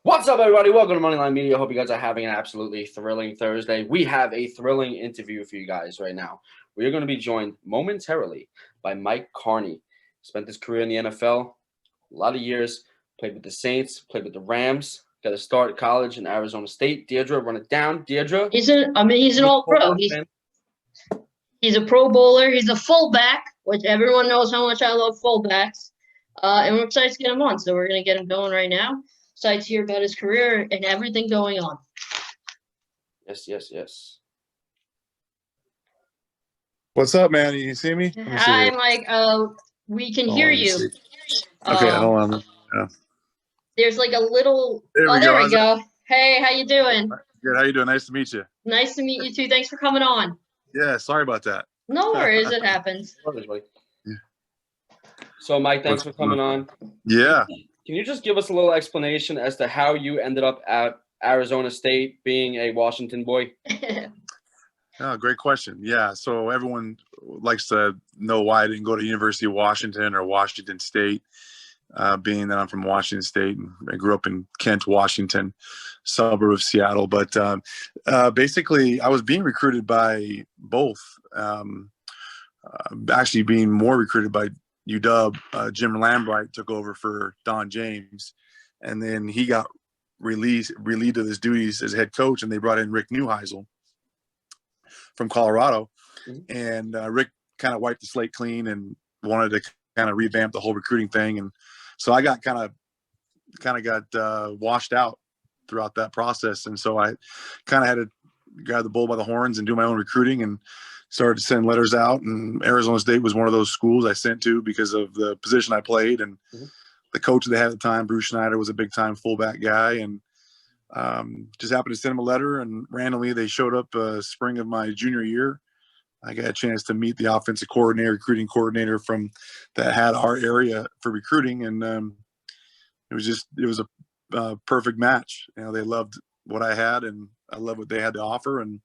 What's up, everybody? Welcome to Moneyline Media. Hope you guys are having an absolutely thrilling Thursday. We have a thrilling interview for you guys right now. We are going to be joined momentarily by Mike Karney. Spent his career in the NFL, a lot of years, played with the Saints, played with the Rams, got a start at college in Arizona State. Deirdre, run it down. Deirdre? He's an all-pro. He's a pro bowler. He's a fullback, which everyone knows how much I love fullbacks. And we're excited to get him on. So we're going to get him going right now. Excited to hear about his career and everything going on. Yes. What's up, man? You see me? Hi, Mike. We can hear you. Okay, hold on. Yeah. There's like a little. There we go. Hey, how you doing? Good. How you doing? Nice to meet you. Nice to meet you too. Thanks for coming on. Yeah. Sorry about that. No worries. It happens. Yeah. So, Mike, thanks for coming on. Yeah. Can you just give us a little explanation as to how you ended up at Arizona State being a Washington boy? Oh, great question. Yeah. So everyone likes to know why I didn't go to University of Washington or Washington State, being that I'm from Washington State and I grew up in Kent, Washington, suburb of Seattle. But basically, I was being recruited by both. Actually, being more recruited by UW. Jim Lambright took over for Don James, and then he got relieved of his duties as head coach, and they brought in Rick Neuheisel from Colorado. And Rick kind of wiped the slate clean and wanted to kind of revamp the whole recruiting thing. And so I got kind of got washed out throughout that process. And so I kind of had to grab the bull by the horns and do my own recruiting and started to send letters out. And Arizona State was one of those schools I sent to because of the position I played. And the coach they had at the time, Bruce Schneider, was a big time fullback guy. And just happened to send them a letter, and randomly they showed up spring of my junior year. I got a chance to meet the offensive coordinator, recruiting coordinator from that had our area for recruiting, and it was a perfect match. You know, they loved what I had, and I loved what they had to offer, and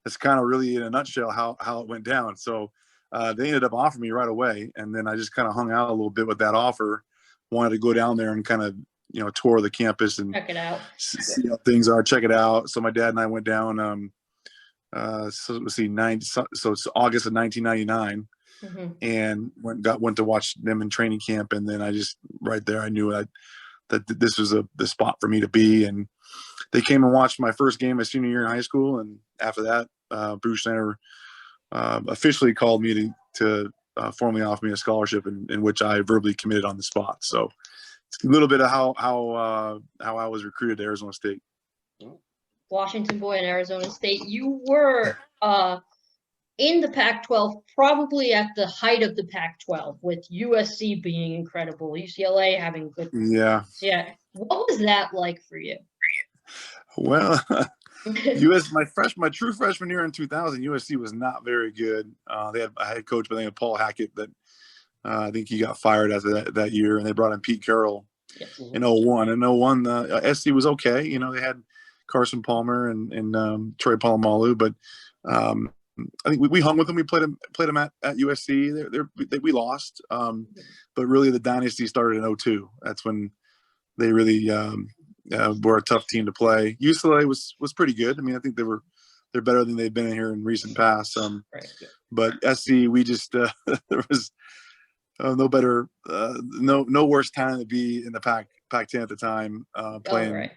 that's kind of really in a nutshell how it went down. So they ended up offering me right away, and then I just kind of hung out a little bit with that offer. Wanted to go down there and kind of tour the campus and check it out, see how things are, check it out. So my dad and I went down. So it's August of 1999, and went to watch them in training camp, and then I just right there I knew that this was the spot for me to be. And they came and watched my first game my senior year in high school, and after that, Bruce Schneider officially called me to formally offer me a scholarship, in which I verbally committed on the spot. So it's a little bit of how I was recruited to Arizona State. Washington boy in Arizona State. You were in the Pac-12, probably at the height of the Pac-12, with USC being incredible, UCLA having good. Yeah. What was that like for you? Well, my true freshman year in 2000, USC was not very good. They had a head coach by the name of Paul Hackett that I think he got fired after that year, and they brought in Pete Carroll in 01. In 01, SC was okay. They had Carson Palmer and Troy Polamalu, but I think we hung with them. We played them at USC. We lost, but really the dynasty started in 02. That's when they really were a tough team to play. UCLA was pretty good. I mean, I think they're better than they've been in here in recent past. But SC, we just there was no better, no worse time to be in the Pac-10 at the time, playing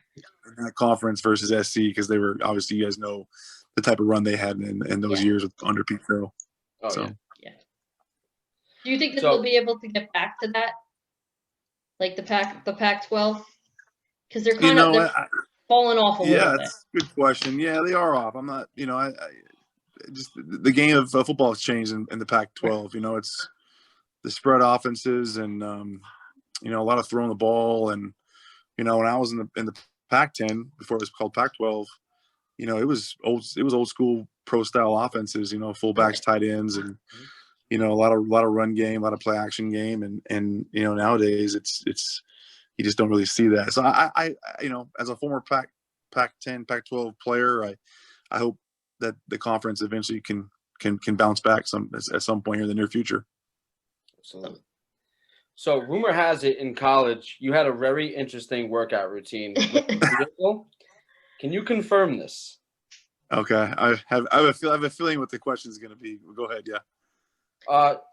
in that conference versus SC, because they were, obviously, you guys know the type of run they had in those years under Pete Carroll. Yeah. Do you think that they'll be able to get back to that, like the Pac-12? Because they're kind of falling off a little bit. Yeah, that's a good question. Yeah, they are off. I'm not, I just the game of football has changed in the Pac-12. It's the spread offenses and a lot of throwing the ball. And when I was in the Pac-10 before it was called Pac-12, it was old school pro style offenses. Fullbacks, tight ends, and a lot of run game, a lot of play action game, and nowadays it's you just don't really see that. So I as a former Pac-10, Pac-12 player, I hope that the conference eventually can bounce back at some point here in the near future. Absolutely. So rumor has it in college you had a very interesting workout routine with the vehicle. Can you confirm this? Okay, I have a feeling what the question is going to be. Go ahead, yeah.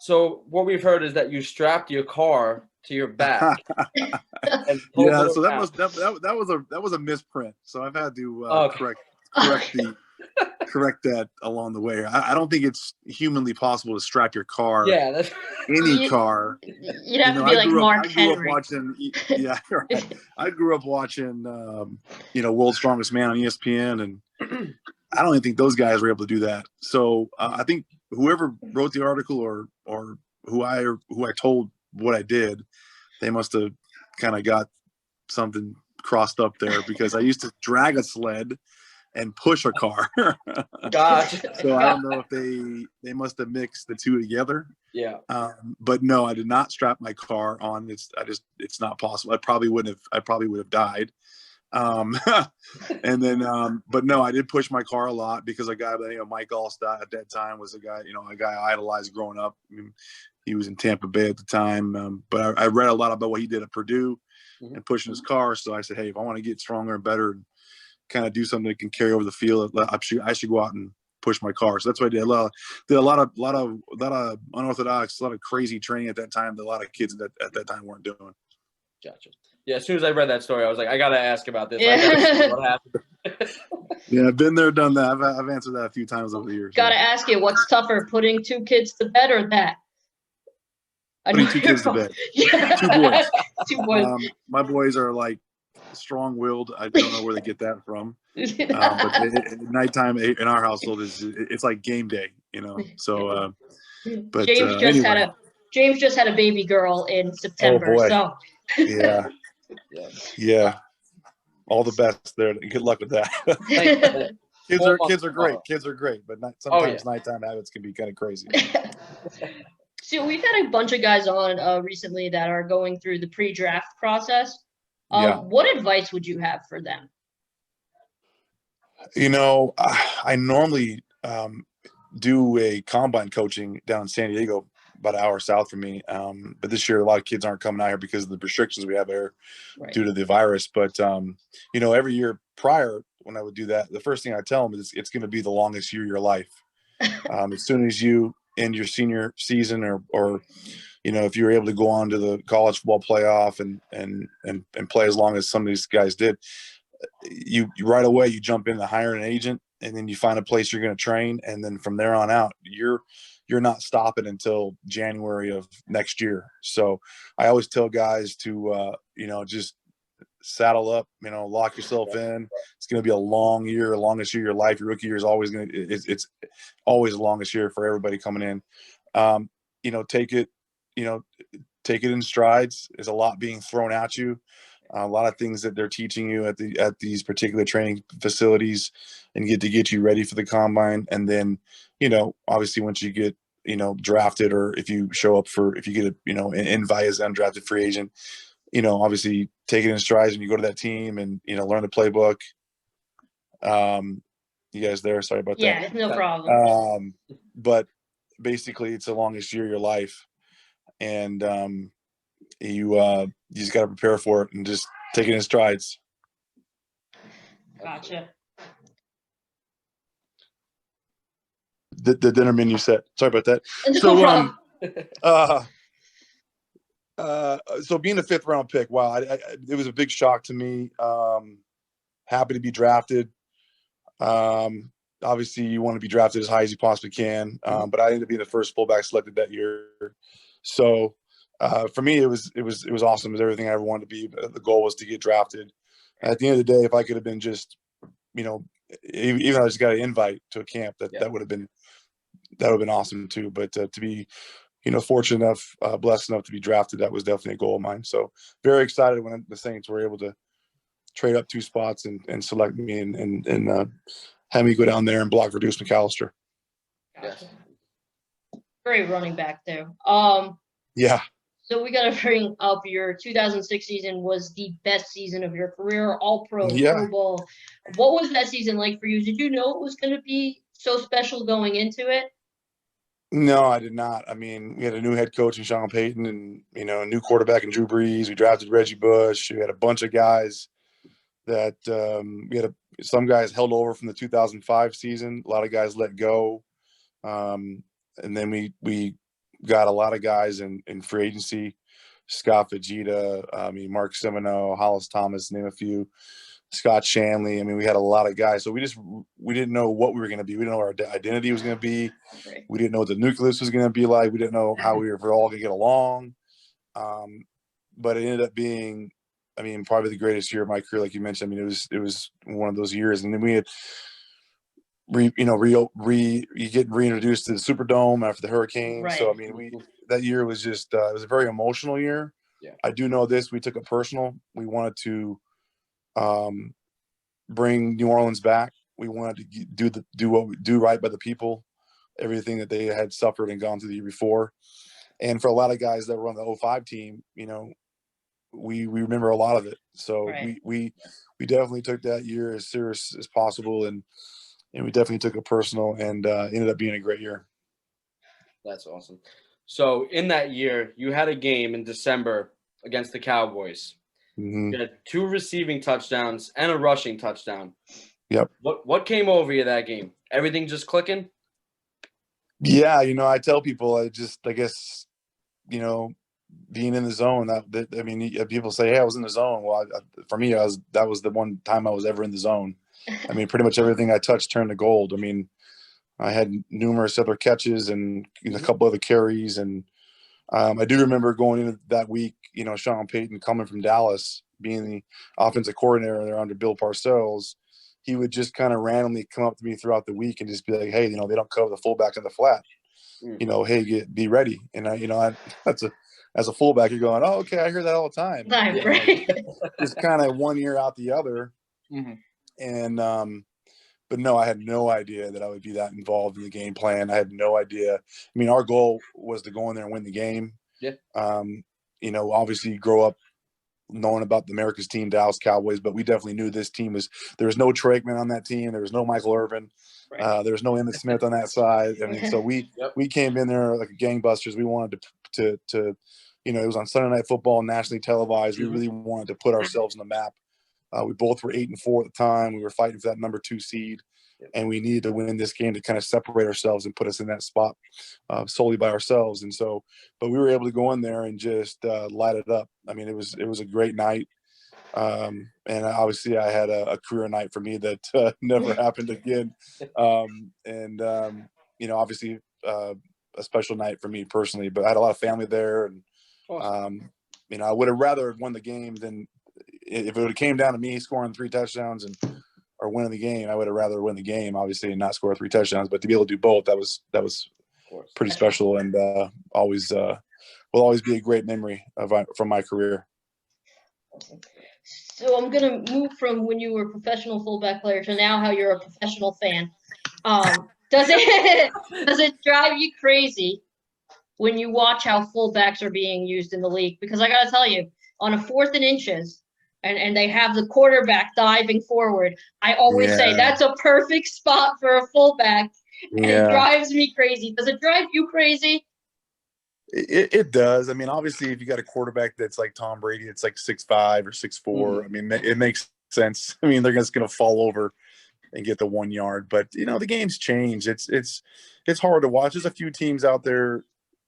So what we've heard is that you strapped your car to your back and pulled Yeah, it so around. that was a misprint. So I've had to Okay. correct that along the way. I don't think it's humanly possible to strap your car, Yeah, that's any car. You'd have to be like Mark Henry. Watching, yeah, right. I grew up watching, World's Strongest Man on ESPN, and I don't even think those guys were able to do that. So I think whoever wrote the article or who I told what I did, they must have kind of got something crossed up there, because I used to drag a sled and push a car. gotcha. So I don't know if they must have mixed the two together. Yeah. But no, I did not strap my car on. It's not possible. I probably would have died. And then, but no, I did push my car a lot, because a guy by the name of Mike Allstott at that time was a guy I idolized growing up. I mean, he was in Tampa Bay at the time. But I read a lot about what he did at Purdue and pushing his car. So I said, hey, if I want to get stronger and better and kind of do something that can carry over the field, I should go out and push my car. So that's what I did. Did a lot of unorthodox, a lot of crazy training at that time that a lot of kids at that time weren't doing. Gotcha. Yeah, as soon as I read that story, I was like, I gotta ask about this. Yeah. I gotta see what happened. Yeah, I've been there, done that. I've answered that a few times over the years. Gotta ask you, what's tougher, putting 2 kids to bed or that? Putting 2 kids to bed. Yeah. 2 boys. 2 boys. My boys are like strong-willed. I don't know where they get that from. But nighttime in our household it's like game day, So, but James just had a baby girl in September. Oh boy. So yeah. All the best there. Good luck with that. Kids are great. Kids are great, but sometimes nighttime habits can be kind of crazy. So we've had a bunch of guys on recently that are going through the pre-draft process. What advice would you have for them? I normally do a combine coaching down in San Diego, about an hour south from me. But this year, a lot of kids aren't coming out here because of the restrictions we have here due to the virus. But, every year prior, when I would do that, the first thing I tell them is it's going to be the longest year of your life. As soon as you end your senior season or if you were able to go on to the college football playoff and play as long as some of these guys did, you right away, you jump into hiring an agent, and then you find a place you're going to train. And then from there on out, you're not stopping until January of next year. So I always tell guys to, just saddle up, lock yourself in. It's going to be a long year, longest year of your life. Your rookie year is always it's always the longest year for everybody coming in. Take it in strides. There's a lot being thrown at you. A lot of things that they're teaching you at these particular training facilities, and get you ready for the combine. And then, obviously once you get, drafted, or if you get an invite as an undrafted free agent, obviously take it in strides when you go to that team and, learn the playbook. You guys there? Sorry about that. Yeah, no problem. But basically it's the longest year of your life, and you just got to prepare for it and just take it in strides. Gotcha. The dinner menu set. Sorry about that. So being a 5th round pick, wow, it was a big shock to me. Happy to be drafted. Obviously you want to be drafted as high as you possibly can. But I ended up being the first fullback selected that year. So for me, it was awesome. It was everything I ever wanted to be. The goal was to get drafted. At the end of the day, if I could have been just, even if I just got an invite to a camp, that would have been awesome too. But to be, fortunate enough, blessed enough to be drafted, that was definitely a goal of mine. So very excited when the Saints were able to trade up 2 spots and select me and have me go down there and block for Deuce McAllister. Gotcha. Great running back there. Yeah. So we got to bring up your 2006 season was the best season of your career, All-Pro, Pro Bowl. What was that season like for you? Did you know it was going to be so special going into it? No, I did not. I mean, we had a new head coach in Sean Payton, and a new quarterback in Drew Brees. We drafted Reggie Bush. We had a bunch of guys that some guys held over from the 2005 season. A lot of guys let go, and then we got a lot of guys in free agency. Scott Fajita, Mark Semino, Hollis Thomas, name a few. Scott Shanley. I mean, we had a lot of guys. So we didn't know what we were going to be. We didn't know what our identity was going to be. Right. We didn't know what the nucleus was going to be like. We didn't know how we were all going to get along. But it ended up being, probably the greatest year of my career, like you mentioned. It was one of those years. And then we had, you get reintroduced to the Superdome after the hurricane. Right. So, that year was just, it was a very emotional year. Yeah. I do know this. We took it personal. We wanted to bring New Orleans back. We wanted to do right by the people, everything that they had suffered and gone through the year before. And for a lot of guys that were on the 05 team, we remember a lot of it. So right. we definitely took that year as serious as possible, and we definitely took it personal, and ended up being a great year. That's awesome. So in that year, you had a game in December against the Cowboys. Mm-hmm. You had 2 receiving touchdowns and a rushing touchdown. Yep. What came over you that game? Everything just clicking? Yeah, I tell people, I guess, being in the zone. People say, "Hey, I was in the zone." Well, for me, that was the one time I was ever in the zone. Pretty much everything I touched turned to gold. I had numerous other catches and a couple other carries, and I do remember going into that week, Sean Payton coming from Dallas, being the offensive coordinator there under Bill Parcells. He would just kind of randomly come up to me throughout the week and just be like, "Hey, they don't cover the fullback in the flat. Hey, be ready." And as a fullback, you're going, "Oh, okay, I hear that all the time." Right. Just kind of one year out the other. Mm-hmm. And but no, I had no idea that I would be that involved in the game plan. I had no idea. Our goal was to go in there and win the game. Yeah. Obviously you grow up knowing about the America's team, Dallas Cowboys, but we definitely knew this team there was no Trey Aikman on that team. There was no Michael Irvin. Right. There was no Emmitt Smith on that side. So we came in there like gangbusters. We wanted to it was on Sunday Night Football, nationally televised. We really wanted to put ourselves on the map. We both were 8-4 at the time. We were fighting for that number 2 seed, and we needed to win this game to kind of separate ourselves and put us in that spot solely by ourselves. And so, but we were able to go in there and just light it up. It was a great night. And obviously I had a career night for me that never happened again. Obviously a special night for me personally, but I had a lot of family there, and awesome. I would have rather won the game than if it would have came down to me scoring 3 touchdowns or winning the game. I would have rather win the game, obviously, and not score 3 touchdowns, but to be able to do both, that was pretty special, and will always be a great memory from my career. So I'm going to move from when you were a professional fullback player to now how you're a professional fan. Does it drive you crazy when you watch how fullbacks are being used in the league? Because I got to tell you, on a 4th and inches, and they have the quarterback diving forward, I always say that's a perfect spot for a fullback. And it drives me crazy. Does it drive you crazy? It does. Obviously, if you got a quarterback that's like Tom Brady, it's like 6'5" or 6'4". Mm-hmm. It makes sense. They're just going to fall over and get the 1 yard. But the game's changed. It's hard to watch. There's a few teams out there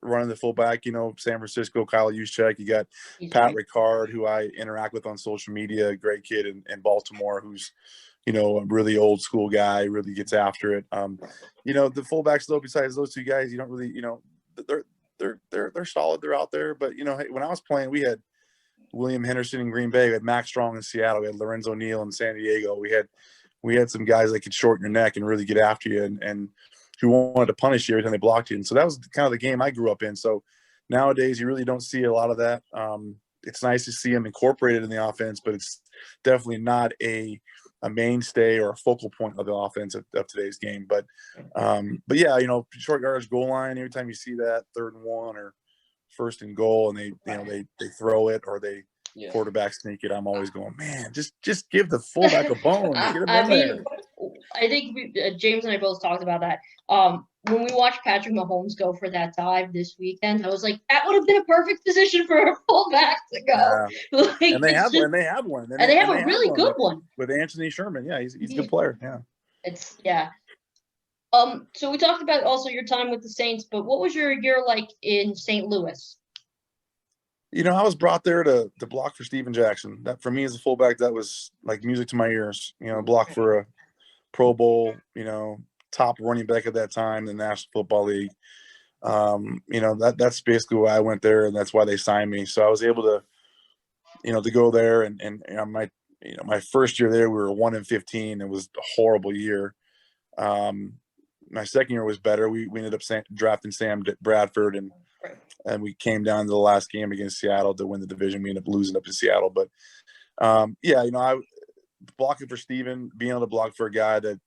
running the fullback. San Francisco, Kyle Juszczyk. You got Pat Ricard, who I interact with on social media, a great kid in Baltimore, who's a really old school guy, really gets after it. The fullbacks though, besides those 2 guys, you don't really, they're solid. They're out there. But when I was playing, we had William Henderson in Green Bay, we had Max Strong in Seattle, we had Lorenzo Neal in San Diego. We had some guys that could shorten your neck and really get after you, and who wanted to punish you every time they blocked you. And so that was kind of the game I grew up in. So nowadays you really don't see a lot of that. It's nice to see them incorporated in the offense, but it's definitely not a mainstay or a focal point of the offense of today's game. But yeah, short yardage goal line, every time you see that 3rd and 1 or 1st and goal, and they throw it or they quarterback sneak it, I'm always going, man, just give the fullback a bone. Get him in there. I think James and I both talked about that. When we watched Patrick Mahomes go for that dive this weekend, I was like, that would have been a perfect position for a fullback to go. Yeah. And they have one. And they have a really good one with Anthony Sherman. Yeah, he's a good player. Yeah. Yeah. So we talked about also your time with the Saints, but what was your year like in St. Louis? I was brought there to block for Steven Jackson. That for me as a fullback, that was like music to my ears. Block for a Pro Bowl, top running back at that time in the National Football League. That's basically why I went there, and that's why they signed me. So I was able to, to go there, and my first year there, we were 1-15. It was a horrible year. My second year was better. We ended up drafting Sam Bradford, and we came down to the last game against Seattle to win the division. We ended up losing up to Seattle, but I blocking for Steven, being able to block for a guy that,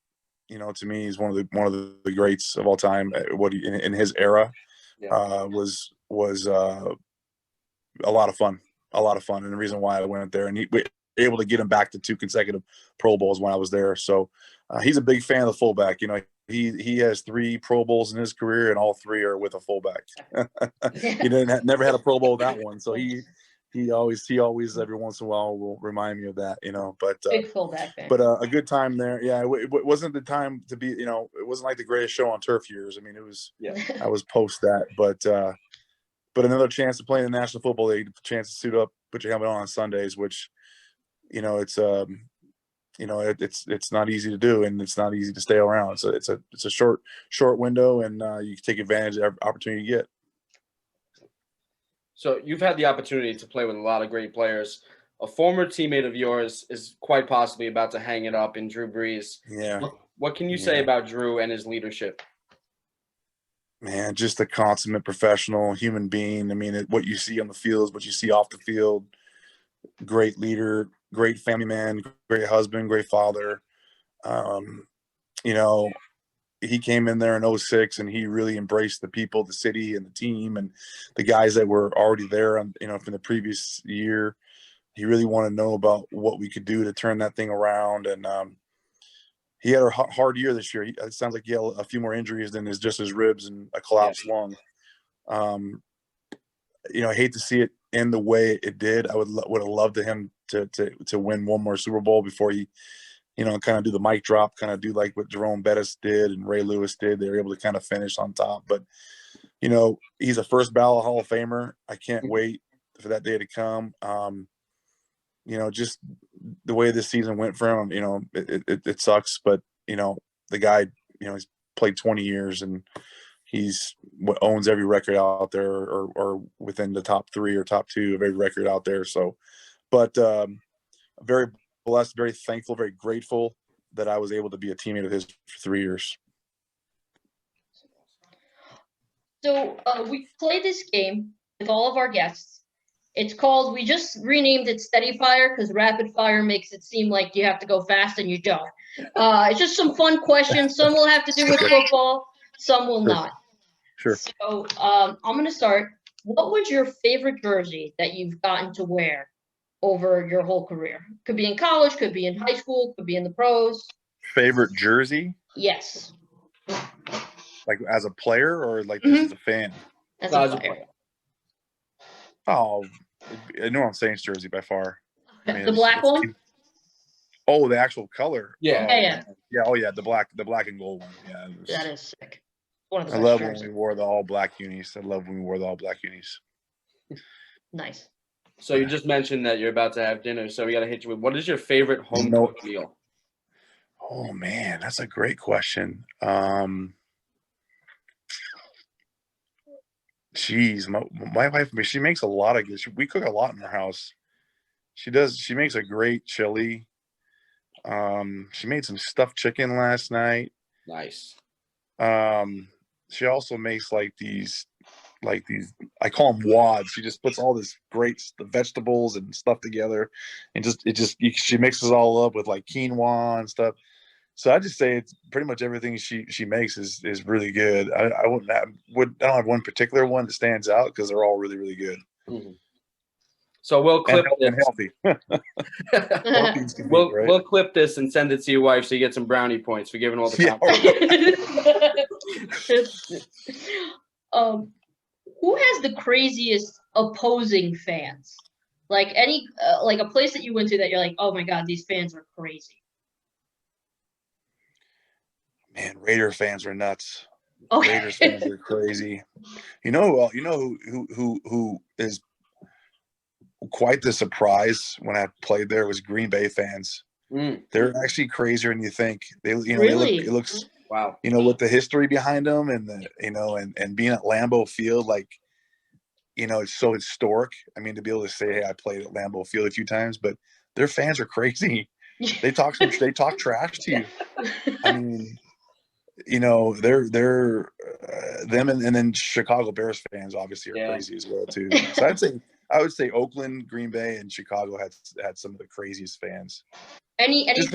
to me, is one of the greats of all time. What in his era was a lot of fun, and the reason why I went there, and we able to get him back to 2 consecutive Pro Bowls when I was there. So he's a big fan of the fullback. He has 3 Pro Bowls in his career, and all 3 are with a fullback. He never had a Pro Bowl without one, so he always every once in a while will remind me of that, But big fullback fan. But a good time there. Yeah, it wasn't the time to be. It wasn't like the greatest show on turf years. I mean, it was. Yeah, I was post that, but another chance to play in the National Football League, a chance to suit up, put your helmet on Sundays, which, it's it's not easy to do, and it's not easy to stay around. So it's a short window, and you can take advantage of every opportunity you get. So you've had the opportunity to play with a lot of great players. A former teammate of yours is quite possibly about to hang it up in Drew Brees. Yeah. What can you say about Drew and his leadership? Man, just a consummate professional human being. I mean, what you see on the field is what you see off the field. Great leader, great family man, great husband, great father. He came in there in 2006, and he really embraced the people, the city, and the team, and the guys that were already there, from the previous year. He really wanted to know about what we could do to turn that thing around. And he had a hard year this year. It sounds like he had a few more injuries than just his ribs and a collapsed lung. I hate to see it end the way it did. I would have loved him to win one more Super Bowl before he, kind of do the mic drop, kind of do like what Jerome Bettis did and Ray Lewis did. They were able to kind of finish on top. But, he's a first ballot Hall of Famer. I can't wait for that day to come. Just the way this season went for him, it sucks. But, the guy, he's played 20 years, and he's what owns every record out there, or within the top 3 or top 2 of every record out there. So, but very blessed, very thankful, very grateful that I was able to be a teammate of his for 3 years. So we play this game with all of our guests. It's called, we just renamed it Steady Fire because Rapid Fire makes it seem like you have to go fast and you don't. It's just some fun questions. Some will have to do with football, some will not. Sure. So I'm going to start. What was your favorite jersey that you've gotten to wear over your whole career? Could be in college, could be in high school, could be in the pros. Favorite jersey? Yes. Like as a player, or like just as a fan? As a player. Oh, I know I'm Saints jersey by far. I mean, the black one? Oh, the actual color. Yeah. Oh yeah, the black and gold one. Yeah. That is sick. One of the I love when we wore the all black unis. Nice. So you just mentioned that you're about to have dinner, so we got to hit you with, what is your favorite home cooked meal? Oh man, that's a great question. Geez, my wife, she makes a lot of good. We cook a lot in our house. She makes a great chili. She made some stuffed chicken last night. Nice. She also makes like these, I call them wads. She just puts all this great vegetables and stuff together, and she mixes it all up with like quinoa and stuff. So I just say it's pretty much everything she makes is really good. I don't have one particular one that stands out because they're all really, really good. Mm-hmm. So we'll clip and this. healthy. Proteins can be, right? We'll clip this and send it to your wife so you get some brownie points for giving all the Who has the craziest opposing fans? Like any like a place that you went to that you're like, oh my god, these fans are crazy. Man, Raider fans are nuts. Okay. Raiders fans are crazy. You know who is quite the surprise when I played there was Green Bay fans. They're actually crazier than you think. Really? It looks wow. With the history behind them and and being at Lambeau Field, like, it's so historic. I mean, to be able to say, hey, I played at Lambeau Field a few times, but their fans are crazy. They talk trash to you. I mean, they're them and then Chicago Bears fans obviously are crazy as well too. So I would say Oakland, Green Bay, and Chicago had some of the craziest fans. Just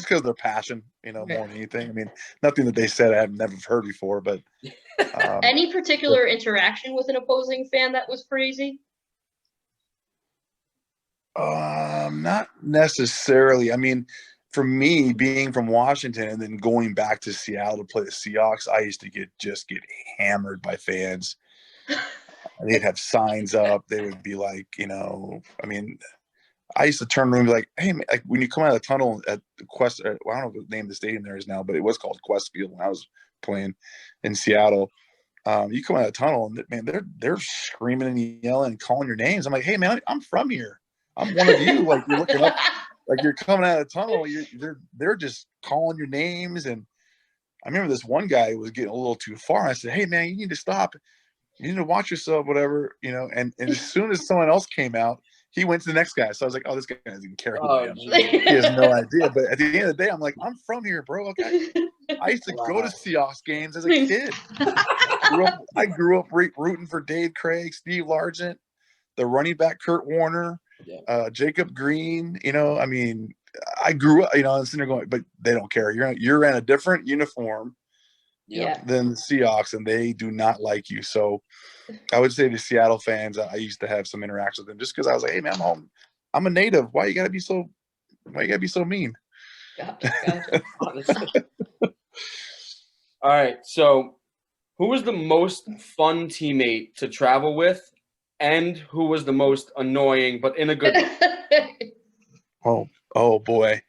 because of their passion, more than anything. I mean, nothing that they said I've never heard before, but any particular interaction with an opposing fan that was crazy? Not necessarily. I mean, for me, being from Washington and then going back to Seattle to play the Seahawks, I used to get hammered by fans. They'd have signs up. They would be like, I mean, I used to turn around and be like, hey, man, like when you come out of the tunnel at the Quest, I don't know what the name of the stadium there is now, but it was called Quest Field when I was playing in Seattle. You come out of the tunnel and man, they're screaming and yelling and calling your names. I'm like, hey man, I'm from here. I'm one of you. Like you're looking up, like you're coming out of the tunnel. They're just calling your names. And I remember this one guy was getting a little too far. I said, hey man, you need to stop. You need to watch yourself, whatever, And as soon as someone else came out, he went to the next guy. So I was like, oh, this guy doesn't care who I am. He has no idea. But at the end of the day, I'm like, I'm from here, bro. Okay. I used to go to Seahawks games as a kid. I grew up rooting for Dave Craig, Steve Largent, the running back Kurt Warner, Jacob Green. I mean, I grew up, and sitting there going, but they don't care. You're in a different uniform than the Seahawks, and they do not like you. So I would say the Seattle fans, I used to have some interaction with them just because I was like, hey man, I'm a native. Why you gotta be so mean? Gotcha. All right. So who was the most fun teammate to travel with, and who was the most annoying, but in a good way? Oh boy.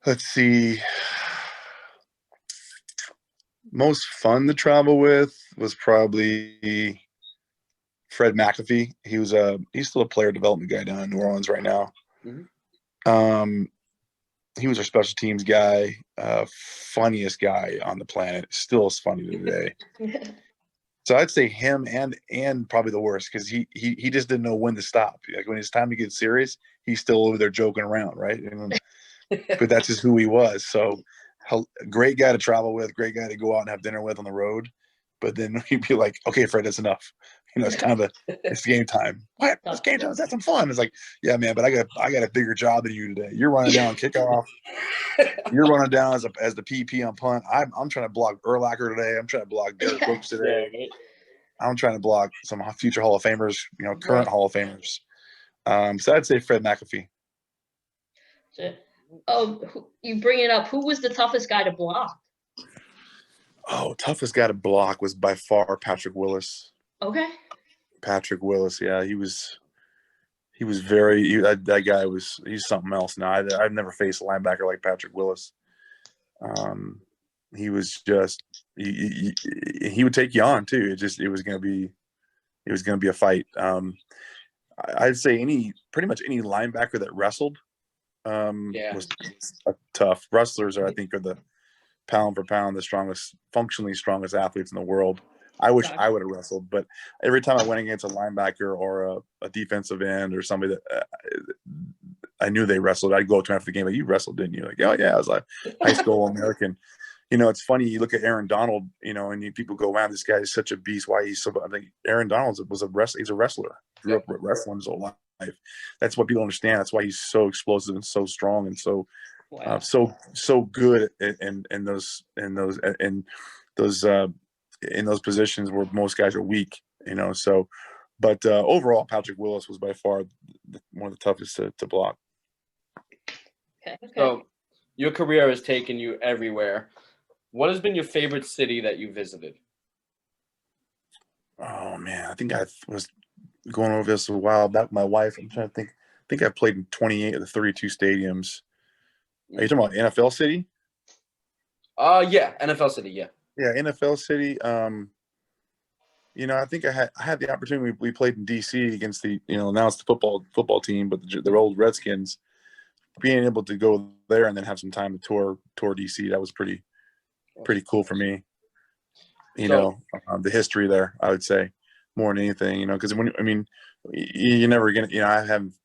Let's see. Most fun to travel with was probably Fred McAfee. He's still a player development guy down in New Orleans right now. Mm-hmm. He was our special teams guy, funniest guy on the planet. Still is funny today. So I'd say him and probably the worst because he just didn't know when to stop. Like when it's time to get serious, he's still over there joking around, right? But that's just who he was. So great guy to travel with, great guy to go out and have dinner with on the road. But then he'd be like, okay, Fred, that's enough. It's kind of it's game time. What? It's game time. Let's have some fun. It's like, yeah, man, but I got a bigger job than you today. You're running down kickoff. You're running down as the PP on punt. I'm trying to block Urlacher today. I'm trying to block Derek Brooks today. I'm trying to block some future Hall of Famers, current Hall of Famers. So I'd say Fred McAfee. Oh, you bring it up. Who was the toughest guy to block? Oh, toughest guy to block was by far Patrick Willis. Okay. Patrick Willis, yeah, he was very. That guy he's something else. Now I've never faced a linebacker like Patrick Willis. He was just he would take you on too. It was going to be a fight. I'd say pretty much any linebacker that wrestled was tough. Wrestlers I think are the pound for pound functionally strongest athletes in the world. I wish I would have wrestled, but every time I went against a linebacker or a defensive end or somebody that I knew they wrestled, I'd go up to him after the game, like, you wrestled, didn't you? Like, oh yeah, I was like high school American. It's funny. You look at Aaron Donald, and people go, wow, this guy is such a beast. Why he's so? I think Aaron Donald was a wrestler. He's a wrestler. Grew up wrestling his whole life. That's what people understand. That's why he's so explosive and so strong and so so good in those in those positions where most guys are weak, so. But overall, Patrick Willis was by far one of the toughest to block. Okay. So your career has taken you everywhere. What has been your favorite city that you visited? Oh man, I think I was going over this a while back with my wife. I'm trying to think. I think I played in 28 of the 32 stadiums. Are you talking about NFL city? Yeah, NFL city, yeah. Yeah, NFL city. I think I had the opportunity. We played in DC against the, now it's the football team, but the old Redskins. Being able to go there and then have some time to tour DC, that was pretty cool for me. The history there, I would say, more than anything, because you're never gonna, I haven't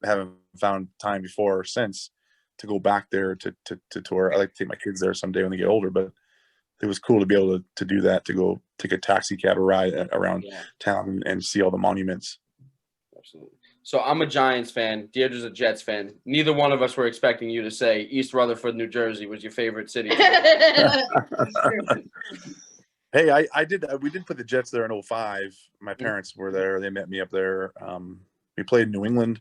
found time before or since to go back there to tour. I like to take my kids there someday when they get older, but it was cool to be able to do that, to go take a taxi cab or ride around town and see all the monuments. Absolutely. So I'm a Giants fan. Deirdre's a Jets fan. Neither one of us were expecting you to say East Rutherford, New Jersey was your favorite city. Hey, I did. We did put the Jets there in 2005. My parents were there. They met me up there. We played in New England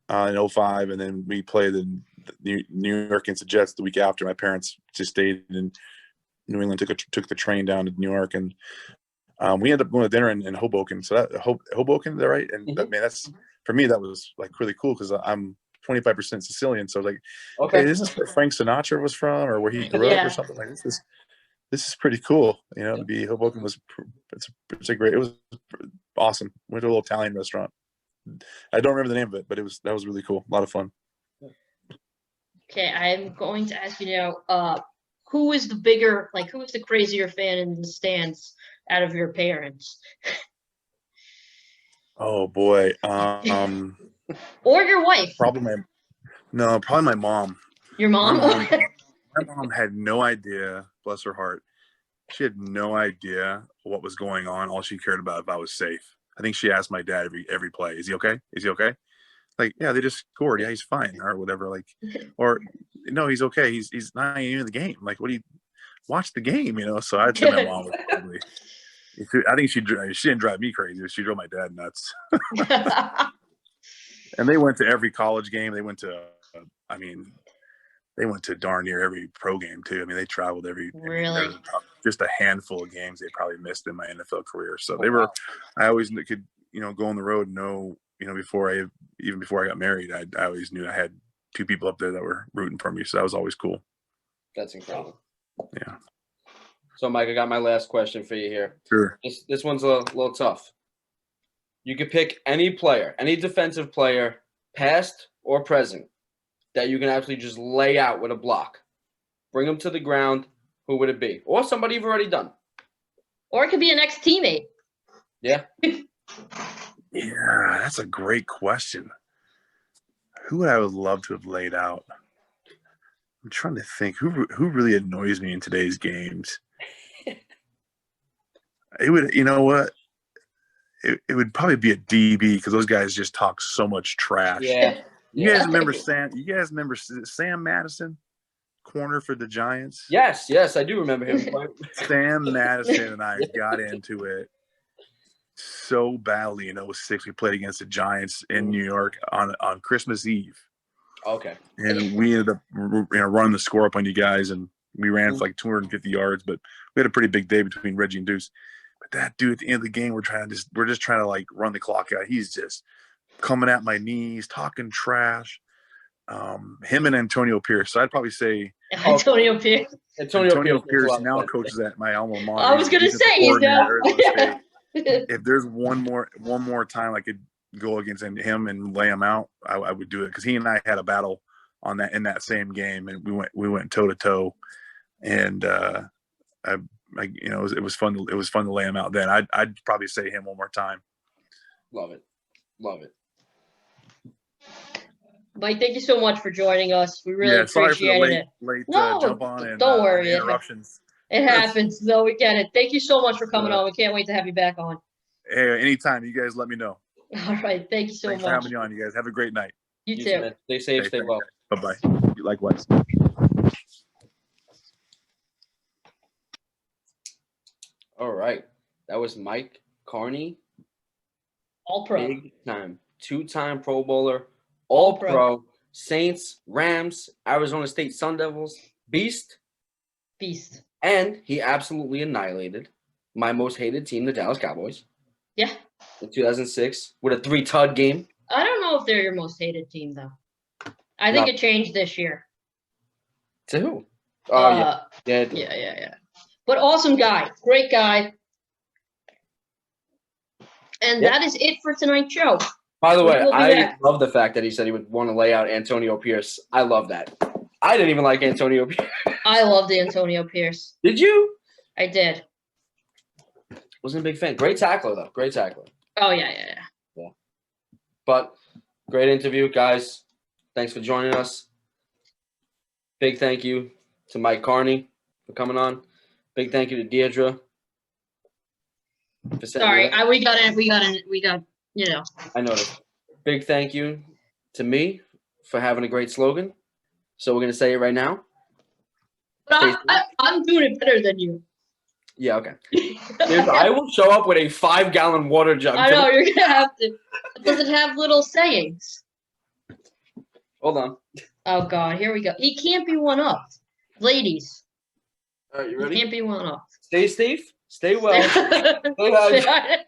in 2005, and then we played in New York against the Jets the week after. My parents just stayed in New England, took the train down to New York, and we ended up going to dinner in Hoboken. So that Hoboken, is that right? And that's for me, that was like really cool because I'm 25% Sicilian. So I was like, okay, hey, is this where Frank Sinatra was from, or where he grew up, or something like this? This is pretty cool, to be Hoboken it was awesome. Went to a little Italian restaurant. I don't remember the name of it, but that was really cool. A lot of fun. Okay, I'm going to ask you now, who is the crazier fan in the stands out of your parents? Oh boy. Or your wife. Probably my mom. Your mom? My mom had no idea, bless her heart. She had no idea what was going on. All she cared about if I was safe. I think she asked my dad every play, "Is he okay? Is he okay?" Like, yeah, they just scored. Yeah, he's fine, or whatever. Like, or no, he's okay. He's not even in the game. Like, what do you watch the game? So I'd say my mom was probably. I think she didn't drive me crazy. She drove my dad nuts. And they went to every college game. They went to, they went to darn near every pro game too. They traveled every. Really? Just a handful of games they probably missed in my NFL career. So they were. I always could go on the road and know before I got married, I always knew I had two people up there that were rooting for me. So that was always cool. That's incredible. Yeah. So Mike, I got my last question for you here. Sure. This one's a little tough. You could pick any player, any defensive player, past or present, that you can absolutely just lay out with a block. Bring them to the ground. Who would it be? Or somebody you've already done. Or it could be an ex-teammate. Yeah. Yeah, that's a great question. Who would I love to have laid out? I'm trying to think. Who really annoys me in today's games? It would, what? It would probably be a DB because those guys just talk so much trash. Yeah. You guys remember Sam Madison, corner for the Giants? Yes, I do remember him. Sam Madison and I got into it so badly in 2006. We played against the Giants in New York on Christmas Eve. Okay. And we ended up running the score up on you guys, and we ran for like 250 yards, but we had a pretty big day between Reggie and Deuce. But that dude at the end of the game, we're just trying to like run the clock out. He's just coming at my knees, talking trash. Him and Antonio Pierce. So I'd probably say Antonio Pierce. Antonio Pierce now coaches at my alma mater. I was gonna say, if there's one more time I could go against him and lay him out, I would do it because he and I had a battle in that same game, and we went toe to toe, and it was fun. It was fun to lay him out. Then I'd probably say him one more time. Love it. Mike, thank you so much for joining us. We really appreciate it. Late no, jump on and don't worry. Interruptions. It happens. No, we get it. Thank you so much for coming on. We can't wait to have you back on. Hey, anytime. You guys let me know. All right. Thank you so much. Thanks for having me on. You guys have a great night. You too. Man. Stay safe. Stay well. Bye-bye. Likewise. All right. That was Mike Karney. All pro. Big time. 2-time Pro Bowler. All All pro. pro. Saints, Rams, Arizona State Sun Devils. Beast. Beast. And he absolutely annihilated my most hated team, the Dallas Cowboys, Yeah. in 2006 with a 3-tud game. I don't know if they're your most hated team, though. I think No. it changed this year. To who? Oh, yeah. Yeah. But awesome guy. Great guy. And that is it for tonight's show. By the way, We'll be I back. love the fact that he said he would want to lay out Antonio Pierce. I love that. I didn't even like Antonio Pierce. I loved Antonio Pierce. Did you? I did. Wasn't a big fan. Great tackler, though. Great tackler. Oh, yeah. But great interview, guys. Thanks for joining us. Big thank you to Mike Karney for coming on. Big thank you to Deirdre. For Sorry, we got, you know. I noticed. Big thank you to me for having a great slogan. So we're going to say it right now. But I'm doing it better than you. Yeah, okay. I will show up with a 5-gallon water jug. I know, you're going to have to. Does it have little sayings? Hold on. Oh, God, here we go. He can't be one up. Ladies. All right, you He ready? can't be one up. Stay safe. Stay well. Stay hydrated.